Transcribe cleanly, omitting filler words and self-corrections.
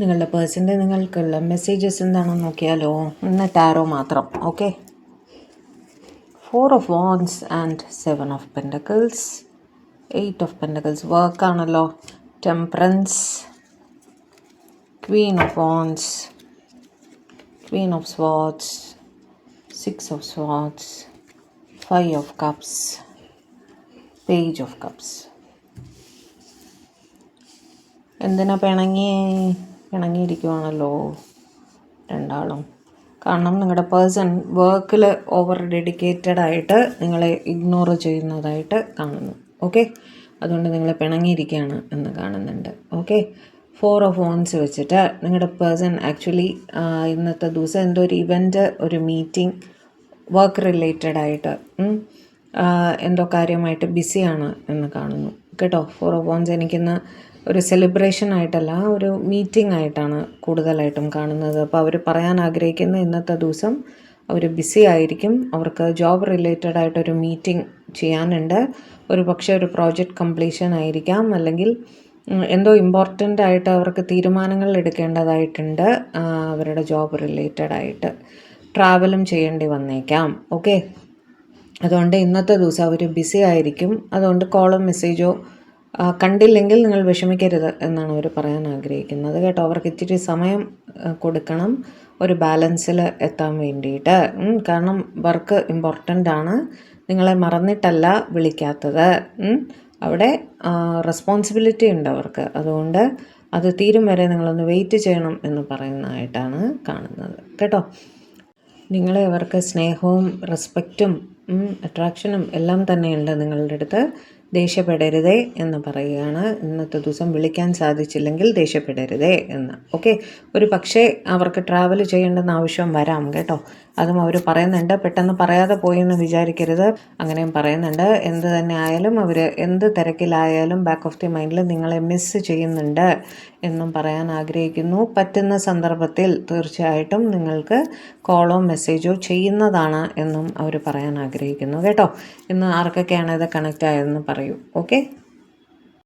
നിങ്ങളുടെ പേഴ്സൻ്റെ നിങ്ങൾക്കുള്ള മെസ്സേജസ് എന്താണെന്ന് നോക്കിയാലോ. ഇന്ന് ടാരോ മാത്രം. Okay, 4 of Wands and 7 of Pentacles, 8 of Pentacles വർക്കാണല്ലോ. Temperance, Queen of Wands, Queen of Swords, 6 of Swords, 5 of Cups, Page of Cups. എന്തിനാ പിണങ്ങിയിരിക്കുവാണല്ലോ രണ്ടാളും. കാരണം നിങ്ങളുടെ പേഴ്സൺ വർക്കിൽ ഓവർ ഡെഡിക്കേറ്റഡ് ആയിട്ട് നിങ്ങളെ ഇഗ്നോർ ചെയ്യുന്നതായിട്ട് കാണുന്നു. ഓക്കെ, അതുകൊണ്ട് നിങ്ങൾ പിണങ്ങിയിരിക്കുകയാണ് എന്ന് കാണുന്നുണ്ട്. ഓക്കെ, 4 of Wands വെച്ചിട്ട് നിങ്ങളുടെ പേഴ്സൺ ആക്ച്വലി ഇന്നത്തെ ദിവസം എന്തോ ഒരു ഇവൻ്റ്, ഒരു മീറ്റിംഗ്, വർക്ക് റിലേറ്റഡ് ആയിട്ട് എന്തോ കാര്യമായിട്ട് ബിസിയാണ് എന്ന് കാണുന്നു കേട്ടോ. 4 of Wands എനിക്കിന്ന് ഒരു സെലിബ്രേഷൻ ആയിട്ടല്ല, ഒരു മീറ്റിംഗ് ആയിട്ടാണ് കൂടുതലായിട്ടും കാണുന്നത്. അപ്പോൾ അവർ പറയാൻ ആഗ്രഹിക്കുന്ന ഇന്നത്തെ ദിവസം അവർ ബിസി ആയിരിക്കും. അവർക്ക് ജോബ് റിലേറ്റഡ് ആയിട്ടൊരു മീറ്റിംഗ് ചെയ്യാനുണ്ട്. ഒരു പക്ഷേ ഒരു പ്രോജക്റ്റ് കംപ്ലീഷൻ ആയിരിക്കാം, അല്ലെങ്കിൽ എന്തോ ഇമ്പോർട്ടൻ്റ് ആയിട്ട് അവർക്ക് തീരുമാനങ്ങൾ എടുക്കേണ്ടതായിട്ടുണ്ട്. അവരുടെ ജോബ് റിലേറ്റഡ് ആയിട്ട് ട്രാവലും ചെയ്യേണ്ടി വന്നേക്കാം. ഓക്കെ, അതുകൊണ്ട് ഇന്നത്തെ ദിവസം അവർ ബിസി ആയിരിക്കും. അതുകൊണ്ട് കോളോ മെസ്സേജോ കണ്ടില്ലെങ്കിൽ നിങ്ങൾ വിഷമിക്കരുത് എന്നാണ് അവർ പറയാൻ ആഗ്രഹിക്കുന്നത് കേട്ടോ. അവർക്ക് ഇച്ചിരി സമയം കൊടുക്കണം ഒരു ബാലൻസിൽ എത്താൻ വേണ്ടിയിട്ട്. കാരണം വർക്ക് ഇമ്പോർട്ടൻ്റ് ആണ്. നിങ്ങളെ മറന്നിട്ടല്ല വിളിക്കാത്തത്. അവിടെ റെസ്പോൺസിബിലിറ്റി ഉണ്ട് അവർക്ക്. അതുകൊണ്ട് അത് തീരും വരെ നിങ്ങളൊന്ന് വെയിറ്റ് ചെയ്യണം എന്ന് പറയുന്നതായിട്ടാണ് കാണുന്നത് കേട്ടോ. നിങ്ങളെ അവർക്ക് സ്നേഹവും റെസ്പെക്റ്റും അട്രാക്ഷനും എല്ലാം തന്നെയുണ്ട് നിങ്ങളുടെ അടുത്ത്. ദേഷ്യപ്പെടരുതേ എന്ന് പറയുകയാണ്. ഇന്നത്തെ ദിവസം വിളിക്കാൻ സാധിച്ചില്ലെങ്കിൽ ദേഷ്യപ്പെടരുതേ എന്ന്. ഓക്കെ, ഒരു പക്ഷേ അവർക്ക് ട്രാവൽ ചെയ്യേണ്ടെന്ന് ആവശ്യം വരാം കേട്ടോ. അതും അവർ പറയുന്നുണ്ട്. പെട്ടെന്ന് പറയാതെ പോയെന്ന് വിചാരിക്കരുത്, അങ്ങനെയും പറയുന്നുണ്ട്. എന്ത് തന്നെ ആയാലും അവർ എന്ത് തിരക്കിലായാലും ബാക്ക് ഓഫ് ദി മൈൻഡിൽ നിങ്ങളെ മിസ് ചെയ്യുന്നുണ്ട് എന്നും പറയാൻ ആഗ്രഹിക്കുന്നു. പറ്റുന്ന സന്ദർഭത്തിൽ തീർച്ചയായിട്ടും നിങ്ങൾക്ക് കോളോ മെസ്സേജോ ചെയ്യുന്നതാണ് എന്നും അവർ പറയാൻ ആഗ്രഹിക്കുന്നു കേട്ടോ. ഇന്ന് ആർക്കൊക്കെയാണ് ഇത് കണക്റ്റ് ആയതെന്ന് പറയൂ. ഓക്കെ.